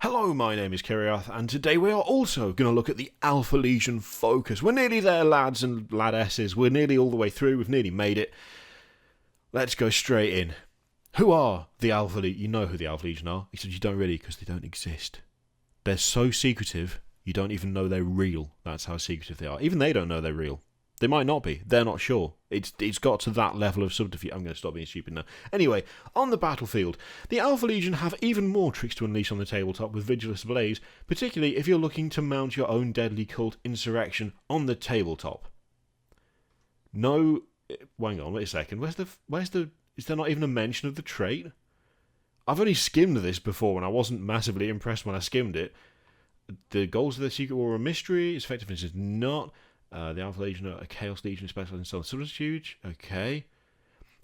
Hello, my name is Kiriath, and today we are also going to look at the Alpha Legion Focus. We're nearly there, lads and ladesses. We're nearly all the way through. We've nearly made it. Let's go straight in. Who are the Alpha Legion? You know who the Alpha Legion are, except you don't really, because they don't exist. They're so secretive, you don't even know they're real. That's how secretive they are. Even they don't know they're real. They might not be. They're not sure. It's got to that level of subterfuge. I'm going to stop being stupid now. Anyway, on the battlefield, the Alpha Legion have even more tricks to unleash on the tabletop with Vigilus Blaze, particularly if you're looking to mount your own deadly cult insurrection on the tabletop. No, hang on, wait a second. Is there not even a mention of the trait? I've only skimmed this before and I wasn't massively impressed when I skimmed it. The goals of the Secret War are mystery. Its effectiveness is not. The Alpha Legion are a Chaos Legion specialized in subterfuge.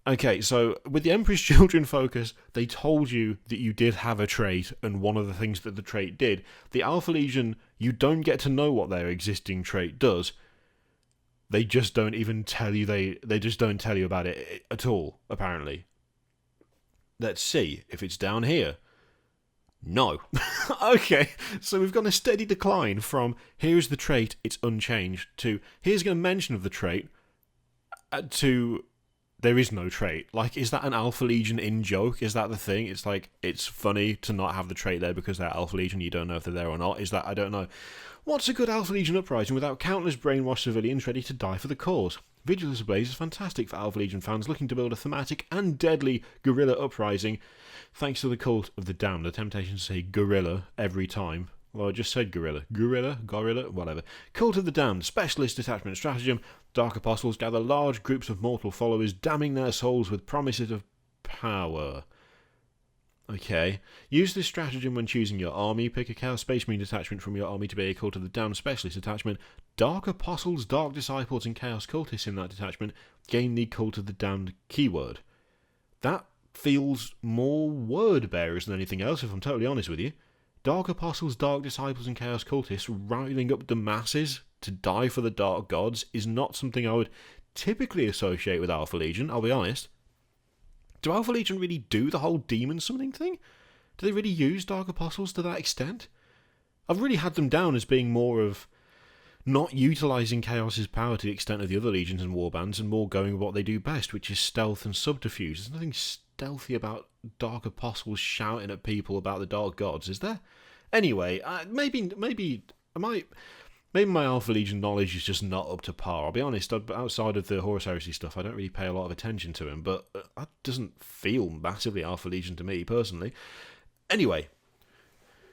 Okay, so with the Emperor's Children focus, they told you that you did have a trait, and one of the things that the trait did. The Alpha Legion, you don't get to know what their existing trait does. They just don't even tell you, they just don't tell you about it at all, apparently. Let's see if it's down here. No. Okay, so we've got a steady decline from here's the trait, it's unchanged, to here's a mention of the trait, to there is no trait. Like, is that an Alpha Legion in joke? Is that the thing? It's like, it's funny to not have the trait there because they're Alpha Legion, you don't know if they're there or not. Is that, I don't know. What's a good Alpha Legion uprising without countless brainwashed civilians ready to die for the cause? Vigilus Blaze is fantastic for Alpha Legion fans looking to build a thematic and deadly guerrilla uprising. Thanks to the Cult of the Damned, the temptation to say gorilla every time. Well, I just said gorilla. Gorilla, whatever. Cult of the Damned, specialist detachment stratagem. Dark Apostles gather large groups of mortal followers, damning their souls with promises of power. Okay. Use this stratagem when choosing your army. Pick a Chaos Space Marine detachment from your army to be a Cult of the Damned specialist detachment. Dark Apostles, Dark Disciples, and Chaos Cultists in that detachment gain the Cult of the Damned keyword. That feels more word bearers than anything else, if I'm totally honest with you. Dark Apostles, Dark Disciples, and Chaos Cultists riling up the masses to die for the Dark Gods is not something I would typically associate with Alpha Legion, I'll be honest. Do Alpha Legion really do the whole demon summoning thing? Do they really use Dark Apostles to that extent? I've really had them down as being more of not utilising Chaos's power to the extent of the other legions and warbands, and more going with what they do best, which is stealth and subterfuge. There's nothing stealthy about Dark Apostles shouting at people about the Dark Gods, is there? Anyway, maybe my Alpha Legion knowledge is just not up to par. I'll be honest, outside of the Horus Heresy stuff, I don't really pay a lot of attention to him, but that doesn't feel massively Alpha Legion to me, personally. Anyway,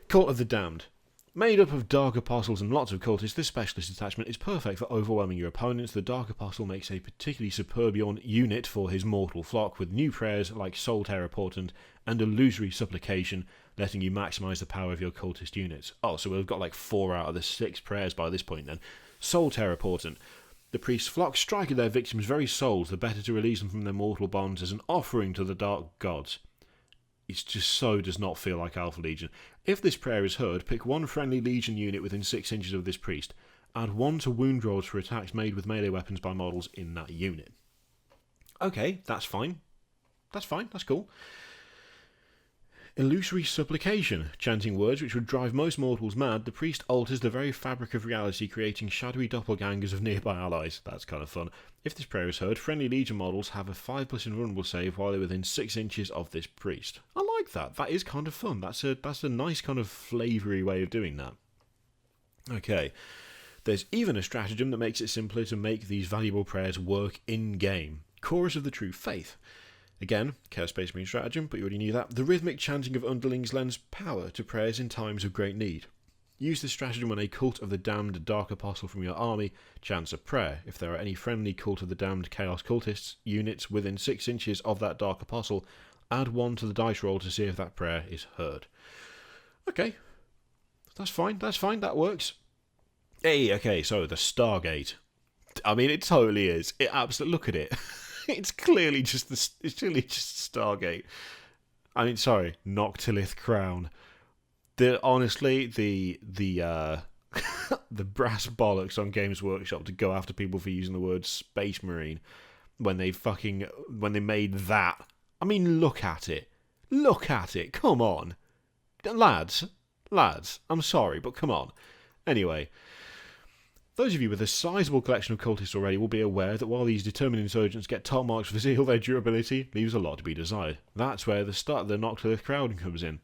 Cult of the Damned. Made up of Dark Apostles and lots of cultists, this specialist detachment is perfect for overwhelming your opponents. The Dark Apostle makes a particularly superb unit for his mortal flock, with new prayers like Soul Terror Portent and Illusory Supplication, letting you maximise the power of your cultist units. Oh, so we've got like 4 out of the 6 prayers by this point then. Soul Terror Portent. The priest's flock strike at their victims' very souls, the better to release them from their mortal bonds as an offering to the Dark Gods. It just so does not feel like Alpha Legion. If this prayer is heard, pick one friendly Legion unit within 6 inches of this priest. Add 1 to wound rolls for attacks made with melee weapons by models in that unit. Okay, that's fine. That's cool. Illusory Supplication. Chanting words which would drive most mortals mad, the priest alters the very fabric of reality, creating shadowy doppelgangers of nearby allies. That's kind of fun. If this prayer is heard, friendly Legion models have a 5+ invulnerable save while they're within 6 inches of this priest. I like that. That is kind of fun. That's a nice kind of flavoury way of doing that. Okay. There's even a stratagem that makes it simpler to make these valuable prayers work in-game. Chorus of the True Faith. Again, Chaos Space Marine stratagem, but you already knew that. The rhythmic chanting of underlings lends power to prayers in times of great need. Use this stratagem when a Cult of the Damned Dark Apostle from your army chants a prayer. If there are any friendly Cult of the Damned Chaos Cultists units within 6 inches of that Dark Apostle, add 1 to the dice roll to see if that prayer is heard. Okay, that's fine, that works. Hey, okay, so the Stargate. I mean, it totally is. It absolutely, look at it. It's clearly just Stargate. I mean, sorry, Noctilith Crown. Honestly, the the brass bollocks on Games Workshop to go after people for using the word Space Marine when they made that. I mean, look at it. Come on, lads. Lads, I'm sorry, but come on. Anyway, those of you with a sizable collection of cultists already will be aware that while these determined insurgents get top marks for zeal, their durability leaves a lot to be desired. That's where the start of the Noctilith crowding comes in.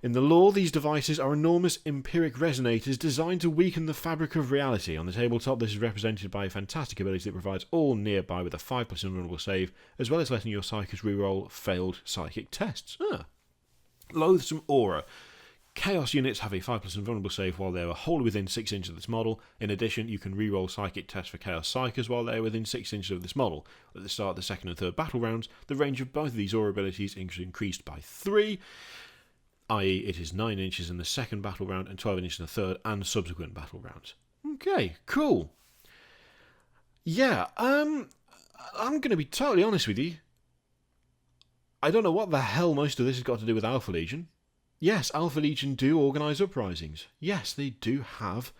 In the lore, these devices are enormous empiric resonators designed to weaken the fabric of reality. On the tabletop, this is represented by a fantastic ability that provides all nearby with a 5+ invulnerable save, as well as letting your psychers reroll failed psychic tests. Loathsome Aura. Chaos units have a 5+ invulnerable save while they are wholly within 6 inches of this model. In addition, you can reroll psychic tests for Chaos Psychers while they are within 6 inches of this model. At the start of the second and third battle rounds, the range of both of these aura abilities is increased by 3, i.e. it is 9 inches in the second battle round and 12 inches in the third and subsequent battle rounds. Okay, cool. Yeah, I'm going to be totally honest with you. I don't know what the hell most of this has got to do with Alpha Legion. Yes, Alpha Legion do organise uprisings. Yes, they do have,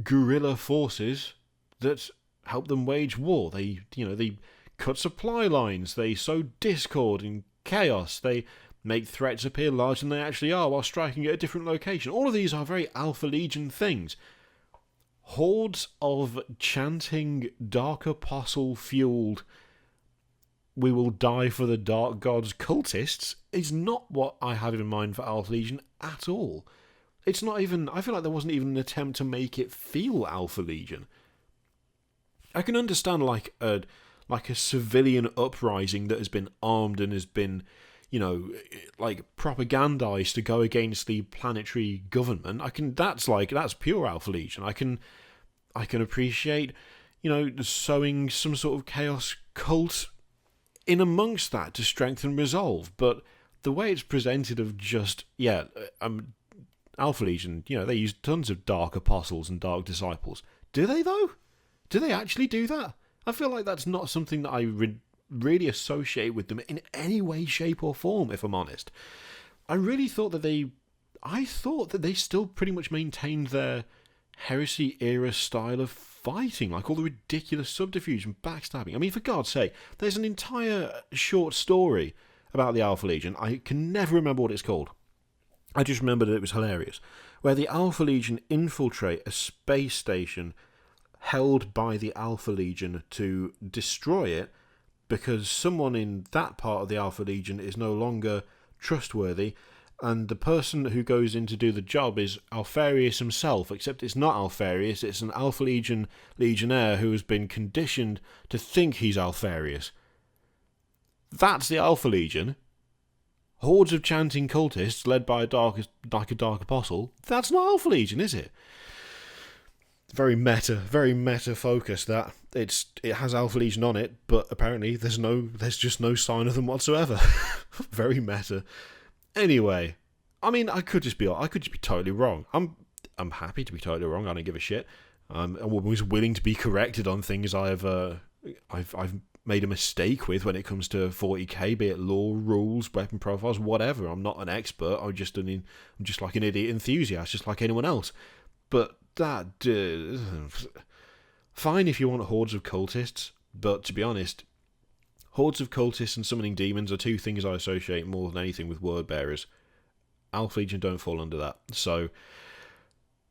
guerrilla forces that help them wage war. They cut supply lines. They sow discord and chaos. They make threats appear larger than they actually are while striking at a different location. All of these are very Alpha Legion things. Hordes of chanting Dark Apostle-fueled "we will die for the Dark Gods" cultists is not what I have in mind for Alpha Legion at all. It's not even... I feel like there wasn't even an attempt to make it feel Alpha Legion. I can understand like a civilian uprising that has been armed and has been, propagandized to go against the planetary government. That's pure Alpha Legion. I can appreciate, sowing some sort of chaos cult in amongst that to strengthen resolve, but the way it's presented of just, Alpha Legion, they use tons of dark apostles and dark disciples. Do they, though? Do they actually do that? I feel like that's not something that I really associate with them in any way, shape, or form, if I'm honest. I really thought that they still pretty much maintained their heresy-era style of fighting, like all the ridiculous subterfuge and backstabbing. I mean, for God's sake, there's an entire short story about the Alpha Legion. I can never remember what it's called. I just remember that it was hilarious, where the Alpha Legion infiltrate a space station held by the Alpha Legion to destroy it because someone in that part of the Alpha Legion is no longer trustworthy, and the person who goes in to do the job is Alfarius himself, except it's not Alfarius, it's an Alpha Legion legionnaire who has been conditioned to think he's Alfarius. That's the Alpha Legion. Hordes of chanting cultists led by a dark apostle. That's not Alpha Legion, is it? Very meta focus that. It has Alpha Legion on it, but apparently there's just no sign of them whatsoever. Very meta. Anyway, I mean, I could just be totally wrong. I'm happy to be totally wrong. I don't give a shit. I'm always willing to be corrected on things I've made a mistake with when it comes to 40k, be it lore, rules, weapon profiles, whatever. I'm not an expert. I'm just like an idiot enthusiast, just like anyone else. But that fine if you want hordes of cultists, but to be honest, hordes of cultists and summoning demons are two things I associate more than anything with word bearers. Alpha Legion don't fall under that. So,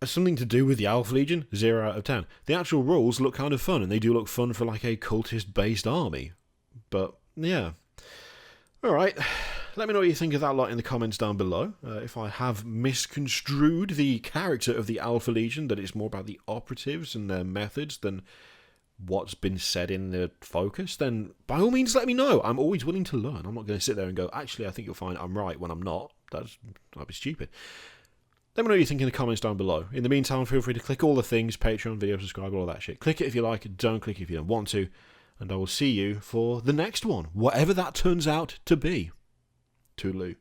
something to do with the Alpha Legion, 0 out of 10. The actual rules look kind of fun, and they do look fun for like a cultist-based army. But, yeah. Alright, let me know what you think of that lot in the comments down below. If I have misconstrued the character of the Alpha Legion, that it's more about the operatives and their methods than what's been said in the focus, then by all means let me know. I'm always willing to learn. I'm not going to sit there and go, actually, I think you'll find I'm right when I'm not. That'd be stupid. Let me know what you think in the comments down below. In the meantime, feel free to click all the things, Patreon, video, subscribe, all that shit. Click it if you like it, don't click it if you don't want to. And I will see you for the next one, whatever that turns out to be. Toodaloo.